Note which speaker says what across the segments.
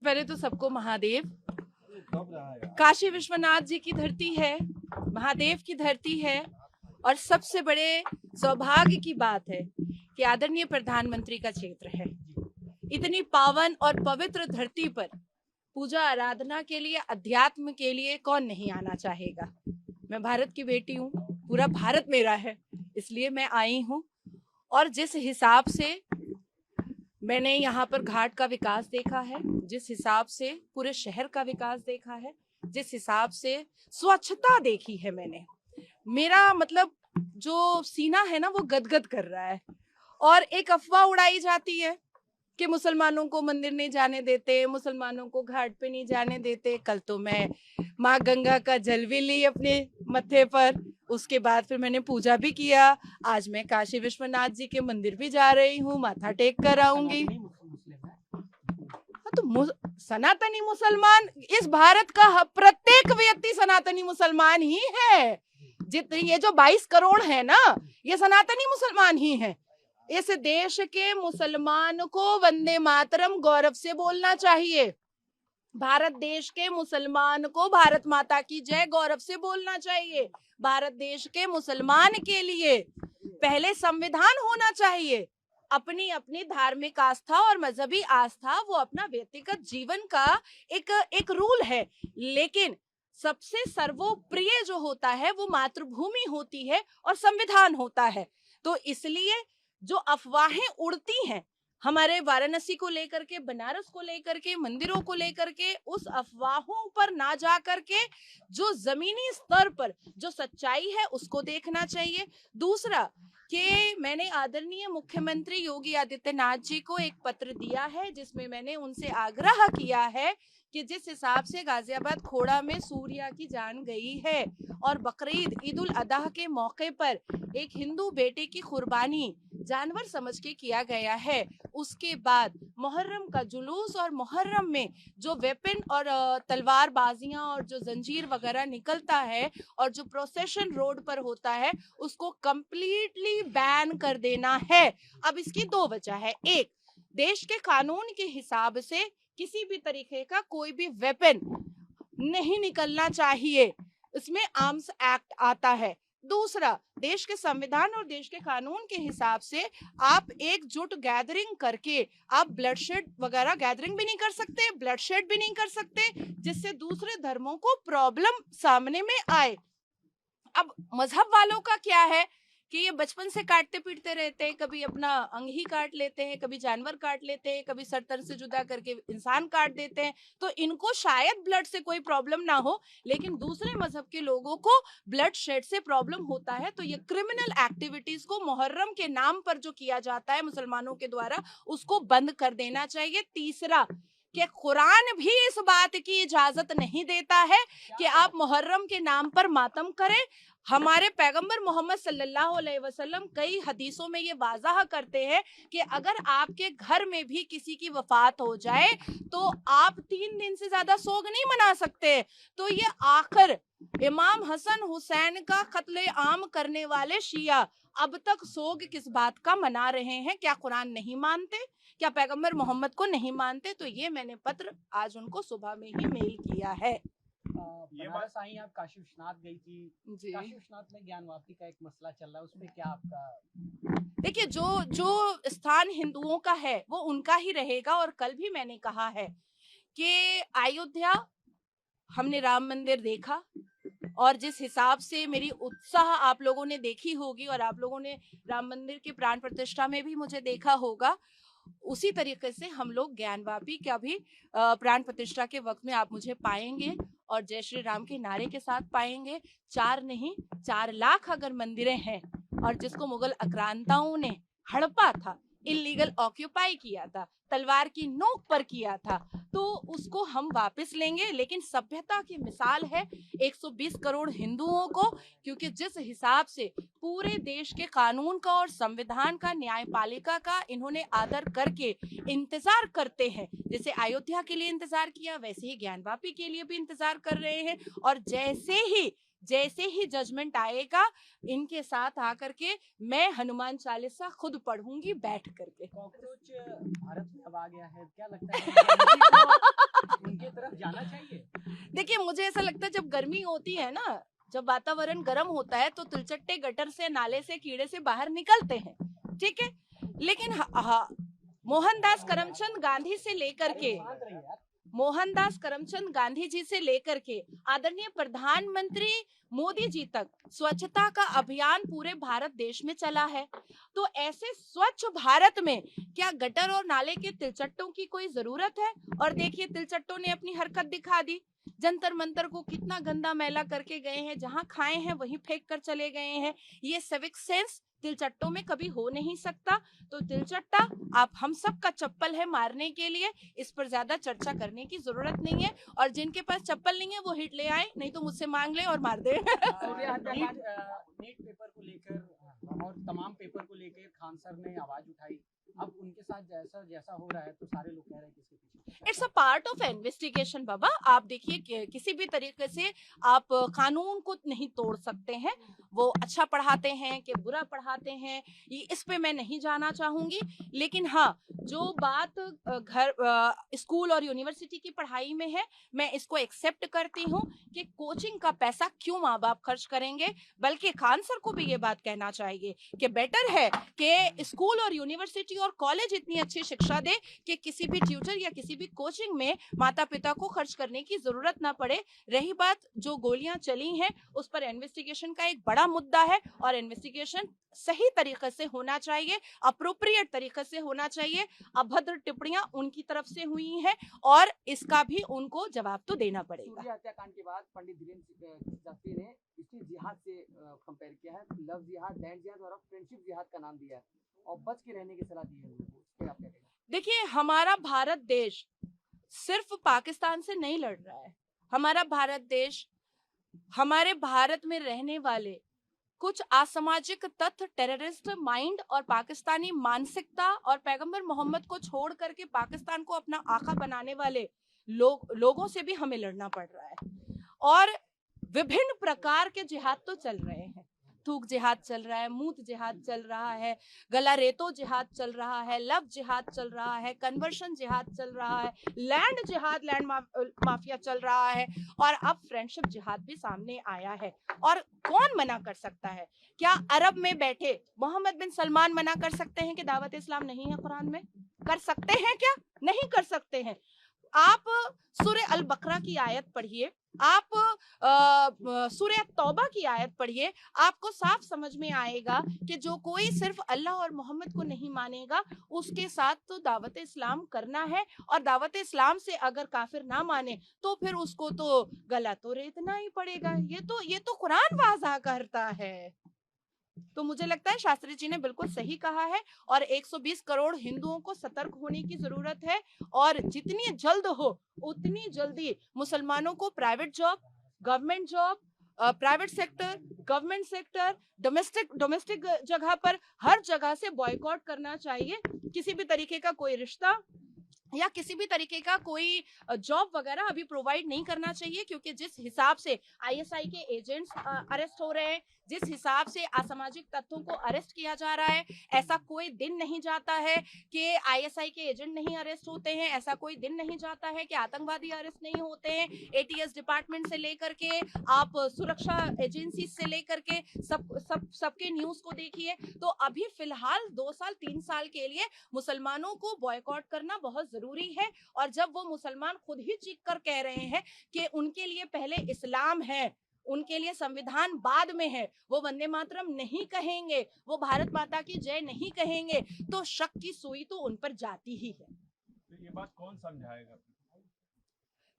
Speaker 1: पहले तो सबको महादेव। काशी विश्वनाथ जी की धरती है, महादेव की धरती है, और सबसे बड़े सौभाग्य की बात है कि आदरणीय प्रधानमंत्री का क्षेत्र है। इतनी पावन और पवित्र धरती पर पूजा आराधना के लिए, अध्यात्म के लिए कौन नहीं आना चाहेगा। मैं भारत की बेटी हूँ, पूरा भारत मेरा है, इसलिए मैं आई हूँ। और जिस हिसाब से मैंने यहाँ पर घाट का विकास देखा है, जिस हिसाब से पूरे शहर का विकास देखा है, जिस हिसाब से स्वच्छता देखी है मैंने, मेरा मतलब जो सीना है ना वो गदगद कर रहा है। और एक अफवाह उड़ाई जाती है कि मुसलमानों को मंदिर नहीं जाने देते, मुसलमानों को घाट पे नहीं जाने देते। कल तो मैं माँ गंगा का जल भी ली अपने मत्थे पर, उसके बाद फिर मैंने पूजा भी किया। आज मैं काशी विश्वनाथ जी के मंदिर भी जा रही हूँ, माथा टेक कर आऊंगी। तो सनातनी मुसलमान, इस भारत का प्रत्येक व्यक्ति सनातनी मुसलमान ही है। जितने ये जो 22 करोड़ है ना, ये सनातनी मुसलमान ही है। इस देश के मुसलमान को वंदे मातरम गौरव से बोलना चाहिए। भारत देश के मुसलमान को भारत माता की जय गौरव से बोलना चाहिए। भारत देश के मुसलमान के लिए पहले संविधान होना चाहिए। अपनी अपनी धार्मिक आस्था और मजहबी आस्था वो अपना व्यक्तिगत जीवन का एक रूल है, लेकिन सबसे सर्वोप्रिय जो होता है वो मातृभूमि होती है और संविधान होता है। तो इसलिए जो अफवाहें उड़ती हैं हमारे वाराणसी को लेकर के, बनारस को लेकर के, मंदिरों को लेकर के, उस अफवाहों पर ना जा करके जो जमीनी स्तर पर जो सच्चाई है उसको देखना चाहिए। दूसरा कि मैंने आदरणीय मुख्यमंत्री योगी आदित्यनाथ जी को एक पत्र दिया है, जिसमें मैंने उनसे आग्रह किया है कि जिस हिसाब से गाजियाबाद खोड़ा में सूर्या की जान गई है और बकरीद ईद उल अदा के मौके पर एक हिंदू बेटे की कुर्बानी जानवर समझ के किया गया है, उसके बाद मुहर्रम का जुलूस और मुहर्रम में जो वेपन और तलवारबाजियां और जो जंजीर वगैरह निकलता है और जो प्रोसेशन रोड पर होता है उसको कंप्लीटली बैन कर देना है। अब इसकी दो वजह है। एक, देश के कानून के हिसाब से किसी भी तरीके का कोई भी वेपन नहीं निकलना चाहिए, इसमें आर्म्स एक्ट आता है। दूसरा, देश के संविधान और देश के कानून के हिसाब से आप एकजुट गैदरिंग करके आप ब्लडशेड वगैरह गैदरिंग भी नहीं कर सकते, ब्लडशेड भी नहीं कर सकते, जिससे दूसरे धर्मों को प्रॉब्लम सामने में आए। अब मजहब वालों का क्या है कि ये बचपन से काटते पीटते रहते हैं, कभी अपना अंग ही काट लेते हैं, कभी जानवर काट लेते हैं, कभी सर तर से जुदा करके इंसान काट देते हैं, तो इनको शायद ब्लड से कोई प्रॉब्लम ना हो, लेकिन दूसरे मजहब के लोगों को ब्लड शेड से प्रॉब्लम होता है। तो ये क्रिमिनल एक्टिविटीज को मुहर्रम के नाम पर जो किया जाता है मुसलमानों के द्वारा, उसको बंद कर देना चाहिए। तीसरा, कि कुरान भी इस बात की इजाजत नहीं देता है कि आप मुहर्रम के नाम पर मातम करें। हमारे पैगंबर मोहम्मद सल्लल्लाहु अलैहि वसल्लम कई हदीसों में ये वाज़ाह करते हैं कि अगर आपके घर में भी किसी की वफात हो जाए तो आप 3 दिन से ज्यादा सोग नहीं मना सकते। तो ये आखिर इमाम हसन हुसैन का कत्ले आम करने वाले शिया अब तक सोग किस बात का मना रहे हैं? क्या कुरान नहीं मानते? क्या पैगंबर मोहम्मद को नहीं मानते? तो ये मैंने पत्र आज उनको सुबह में ही मेल किया है।
Speaker 2: बनारस आई, आप काशी विश्वनाथ गई थी
Speaker 1: जी।
Speaker 2: काशी विश्वनाथ में ज्ञान वापसी का एक मसला चल रहा है, उसमें क्या आपका?
Speaker 1: देखिए, जो स्थान हिंदुओं का है वो उनका ही रहेगा। और कल भी मैंने कहा है कि अयोध्या हमने राम मंदिर देखा, और जिस हिसाब से मेरी उत्साह आप लोगों ने देखी होगी और आप लोगों ने राम मंदिर की प्राण प्रतिष्ठा में भी मुझे देखा होगा, उसी तरीके से हम लोग ज्ञानवापी का भी प्राण प्रतिष्ठा के वक्त में आप मुझे पाएंगे और जय श्री राम के नारे के साथ पाएंगे। 4 नहीं 4 लाख अगर मंदिरें हैं और जिसको मुगल आक्रांताओं ने हड़पा था, इलीगल ऑक्यूपाई किया था, तलवार की नोक पर किया था, तो उसको हम वापस लेंगे। लेकिन सभ्यता की मिसाल है 120 करोड़ हिंदुओं को, क्योंकि जिस हिसाब से पूरे देश के कानून का और संविधान का, न्यायपालिका का इन्होंने आदर करके इंतजार करते हैं, जैसे अयोध्या के लिए इंतजार किया वैसे ही ज्ञानवापी के लिए भी इंतजार कर रहे हैं। और जैसे ही जैसे ही जजमेंट आएगा इनके साथ आकर के मैं हनुमान चालीसा खुद पढ़ूंगी बैठ करके।
Speaker 2: कॉकरोच भारत में अब आ गया है, क्या लगता है उनके तरफ जाना चाहिए?
Speaker 1: देखिए मुझे ऐसा लगता है जब गर्मी होती है ना, जब वातावरण गर्म होता है तो तिलचट्टे गटर से नाले से कीड़े से बाहर निकलते हैं, ठीक है। लेकिन मोहनदास करमचंद गांधी से लेकर के मोहनदास करमचंद गांधी जी से लेकर के आदरणीय प्रधानमंत्री मोदी जी तक स्वच्छता का अभियान पूरे भारत देश में चला है। तो ऐसे स्वच्छ भारत में क्या गटर और नाले के तिलचट्टों की कोई जरूरत है? और देखिए तिलचट्टों ने अपनी हरकत दिखा दी, जंतर मंतर को कितना गंदा मैला करके गए हैं, जहां खाए हैं वहीं फेंक कर चले गए हैं। ये सिविक सेंस तिलचट्टों में कभी हो नहीं सकता। तो तिलचट्टा आप हम सब का चप्पल है मारने के लिए, इस पर ज्यादा चर्चा करने की जरूरत नहीं है। और जिनके पास चप्पल नहीं है वो हिट ले आए, नहीं तो मुझसे मांग ले और मार दे।
Speaker 2: नीट पेपर को लेकर और तमाम पेपर को लेकर खान सर ने आवाज उठाई, अब उनके साथ जैसा हो रहा है तो सारे लोग कह रहे हैं कि इसके पीछे
Speaker 1: it's a part of investigation बाबा। आप देखिए किसी भी तरीके से आप कानून को नहीं तोड़ सकते हैं। वो अच्छा पढ़ाते हैं कि बुरा पढ़ाते हैं ये इस पे मैं नहीं जाना चाहूंगी। लेकिन हाँ, जो बात स्कूल और यूनिवर्सिटी की पढ़ाई में है, मैं इसको एक्सेप्ट करती हूँ कि कोचिंग का पैसा क्यों माँ बाप खर्च करेंगे। बल्कि खान सर को भी ये बात कहना चाहिए कि बेटर है कि स्कूल और यूनिवर्सिटी और कॉलेज इतनी अच्छी शिक्षा दे कि किसी भी ट्यूटर या किसी भी कोचिंग में माता पिता को खर्च करने की जरूरत ना पड़े। रही बात जो गोलियां चली हैं उस पर इन्वेस्टिगेशन का एक बड़ा मुद्दा है और इन्वेस्टिगेशन सही तरीके से होना चाहिए, अप्रोप्रिएट तरीके से होना चाहिए। अभद्र टिप्पणियां उनकी तरफ से हुई हैं और इसका भी उनको जवाब तो देना पड़ेगा।
Speaker 2: सूर्य हत्याकांड के बाद पंडित धीरेन्द्र शास्त्री ने इसी जिहाद से कंपेयर किया है, लव जिहाद, लैंड जिहाद और फ्रेंडशिप जिहाद का नाम दिया है और बच के रहने की सलाह दी है उनको। इस पे आप क्या कहेंगे?
Speaker 1: देखिए हमारा भारत देश सिर्फ पाकिस्तान से नहीं लड़ रहा है। हमारा भारत देश, हमारे भारत में रहने वाले कुछ असामाजिक तत्व, टेररिस्ट माइंड और पाकिस्तानी मानसिकता और पैगंबर मोहम्मद को छोड़ करके पाकिस्तान को अपना आका बनाने वाले लोगों से भी हमें लड़ना पड़ रहा है। और विभिन्न प्रकार के जिहाद तो चल रहे हैं। थूक जिहाद चल रहा है, मूत जिहाद चल रहा है, गला रेतो जिहाद चल रहा है, लव जिहाद चल रहा है, कन्वर्शन जिहाद चल रहा है, लैंड जिहाद, लैंड माफिया चल रहा है और अब फ्रेंडशिप जिहाद भी सामने आया है। और कौन मना कर सकता है? क्या अरब में बैठे मोहम्मद बिन सलमान मना कर सकते हैं कि दावत इस्लाम नहीं है कुरान में? कर सकते हैं क्या? नहीं कर सकते हैं। आप सूरह अल बकरा की आयत पढ़िए, आप सूरह तौबा की आयत पढ़िए, आपको साफ समझ में आएगा कि जो कोई सिर्फ अल्लाह और मोहम्मद को नहीं मानेगा उसके साथ तो दावत इस्लाम करना है। और दावत इस्लाम से अगर काफिर ना माने तो फिर उसको तो गला तो रेतना ही पड़ेगा। ये तो कुरान वाज़ा करता है। तो मुझे लगता है शास्त्री जी ने बिल्कुल सही कहा है और 120 करोड़ हिंदुओं को सतर्क होने की जरूरत है। और जितनी जल्द हो उतनी जल्दी मुसलमानों को private job, government job, private sector, government sector, domestic जगह पर हर जगह से बॉयकॉट करना चाहिए। किसी भी तरीके का कोई रिश्ता या किसी भी तरीके का कोई जॉब वगैरह अभी प्रोवाइड नहीं करना चाहिए, क्योंकि जिस हिसाब से आईएसआई के एजेंट्स अरेस्ट हो रहे हैं, जिस हिसाब से असामाजिक तत्वों को अरेस्ट किया जा रहा है, ऐसा कोई दिन नहीं जाता है कि आईएसआई के एजेंट नहीं अरेस्ट होते हैं, ऐसा कोई दिन नहीं जाता है कि आतंकवादी अरेस्ट नहीं होते हैं। एटीएस डिपार्टमेंट से लेकर के आप सुरक्षा एजेंसी से लेकर के सबके न्यूज को देखिए। तो अभी फिलहाल 2 साल 3 साल के लिए मुसलमानों को बॉयकॉट करना बहुत जरूरी है। और जब वो मुसलमान खुद ही चीख कर कह रहे हैं कि उनके लिए पहले इस्लाम है, उनके लिए संविधान बाद में है, वो वंदे मातरम नहीं कहेंगे, वो भारत माता की जय नहीं कहेंगे, तो शक की सुई तो उन पर जाती ही है।
Speaker 3: तो ये बात कौन समझाएगा?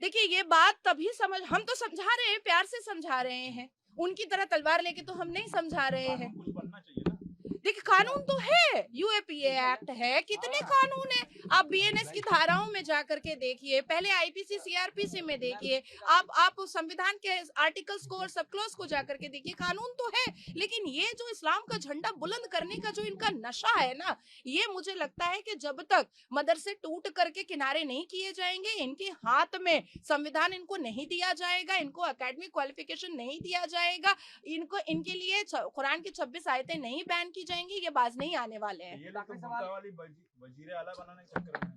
Speaker 1: देखिए ये बात तभी हम तो समझा रहे हैं, प्यार से समझा रहे हैं। उनकी तरह तलवार लेके तो हम नहीं समझा रहे हैं।
Speaker 3: कुछ बनना चाहिए ना।
Speaker 1: देखिए कानून तो है, यूएपीए एक्ट है, कितने कानून है। आप बीएनएस की धाराओं में जाकर के देखिए, पहले आईपीसी सीआरपीसी में देखिए, आप संविधान के आर्टिकल्स को और सब क्लॉज को जाकर के देखिए। कानून तो है, लेकिन ये जो इस्लाम का झंडा बुलंद करने का जो इनका नशा है ना, ये मुझे लगता है कि जब तक मदरसे टूट करके किनारे नहीं किए जाएंगे, इनके हाथ में संविधान इनको नहीं दिया जाएगा, इनको एकेडमिक क्वालिफिकेशन नहीं दिया जाएगा, इनको इनके लिए कुरान की 26 आयतें नहीं बैन की जाएंगी, ये बाज नहीं आने वाले हैं।
Speaker 3: ये लोग तो बुर्का वाली वजीरे आला बनाने के चक्कर में हैं।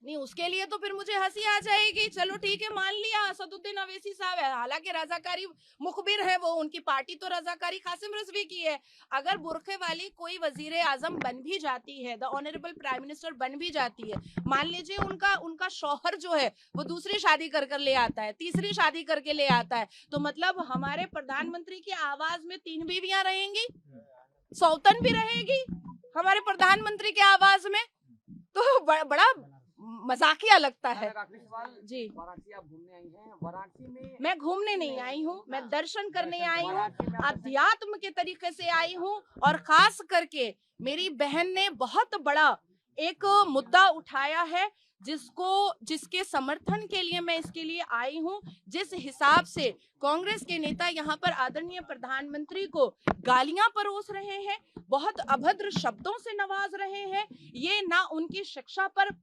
Speaker 1: नहीं, उसके लिए तो फिर मुझे हंसी आ जाएगी। चलो ठीक है, मान लिया असदुद्दीन अवैसी साहब है, हालांकि रजाकारी मुखबिर है वो, उनकी पार्टी तो रजाकारी कासिम रिजवी की है। अगर बुरखे वाली कोई वजीर आजम बन भी जाती है, द ऑनरेबल प्राइम मिनिस्टर बन भी जाती है, मान लीजिए उनका शौहर जो है वो दूसरी शादी कर ले आता है, तीसरी शादी करके ले आता है, तो मतलब हमारे प्रधानमंत्री की आवाज में 3 बीवियां रहेंगी, सौतन भी रहेगी हमारे प्रधानमंत्री के आवाज में, तो बड़ा मजाकिया लगता है।
Speaker 2: आखिरी सवाल
Speaker 1: जी,
Speaker 2: वाराणसी आप घूमने आई हैं, वाराणसी में
Speaker 1: मैं घूमने नहीं आई हूँ, मैं दर्शन करने आई हूँ, अध्यात्म के तरीके से आई हूँ। और खास करके मेरी बहन ने बहुत बड़ा एक मुद्दा उठाया है, जिसके समर्थन के लिए मैं इसके लिए आई हूँ। जिस हिसाब से कांग्रेस के नेता यहाँ पर आदरणीय प्रधानमंत्री को गालियां परोस रहे हैं, बहुत अभद्र शब्दों से नवाज रहे हैं, ये ना उनकी शिक्षा पर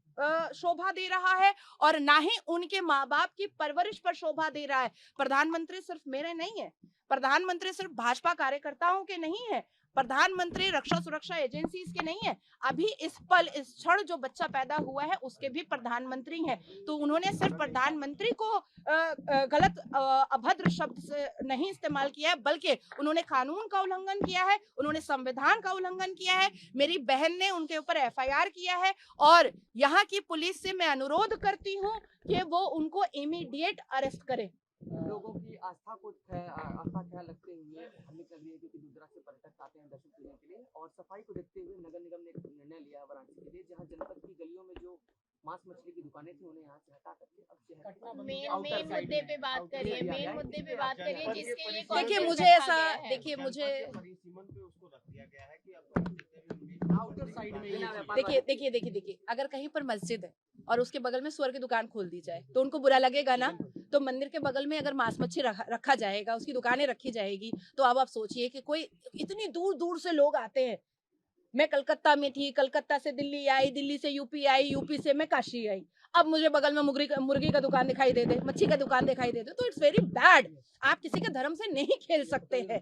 Speaker 1: शोभा दे रहा है और ना ही उनके माँ बाप की परवरिश पर शोभा दे रहा है। प्रधानमंत्री सिर्फ मेरे नहीं है, प्रधानमंत्री सिर्फ भाजपा कार्यकर्ताओं के नहीं है, प्रधानमंत्री रक्षा सुरक्षा एजेंसीज के नहीं है, अभी इस क्षण जो बच्चा पैदा हुआ है उसके भी प्रधानमंत्री हैं। तो उन्होंने सिर्फ प्रधानमंत्री को गलत अभद्र शब्द से नहीं इस्तेमाल किया है, बल्कि उन्होंने कानून का उल्लंघन किया है, उन्होंने संविधान का उल्लंघन किया है। मेरी बहन ने उनके ऊपर एफआईआर किया है और यहाँ की पुलिस से मैं अनुरोध करती हूँ कि वो उनको इमीडिएट अरेस्ट करे।
Speaker 2: लोगों की आस्था ख्याल रखते हुए हमें लग रही है कि दूर दराज से पर्यटक आते हैं दर्शन करने के लिए, और सफाई को देखते हुए नगर निगम ने एक निर्णय लिया वाराणसी के लिए, जहां जनपद की गलियों में जो मांस मछली की दुकानें थी उन्हें यहाँ से हटा करके अब शहर
Speaker 4: मेन मुद्दे पे बात करिए, मेन मुद्दे पे बात करिए जिसके लिए
Speaker 1: देखिए मुझे ऐसा, देखिए मुझे देखिए अगर कहीं पर मस्जिद है और उसके बगल में सुअर की दुकान खोल दी जाए तो उनको बुरा लगेगा ना। तो मंदिर के बगल में अगर मांस मच्छी रखा जाएगा, उसकी दुकानें रखी जाएगी, तो अब आप सोचिए कि कोई इतनी दूर दूर से लोग आते हैं। मैं कलकत्ता में थी, कलकत्ता से दिल्ली आई, दिल्ली से यूपी आई, यूपी से मैं काशी आई, अब मुझे बगल में मुर्गी का दुकान दिखाई दे दे, मच्छी का दुकान दिखाई दे दे, तो इट्स वेरी बैड। आप किसी के धर्म से नहीं खेल सकते हैं।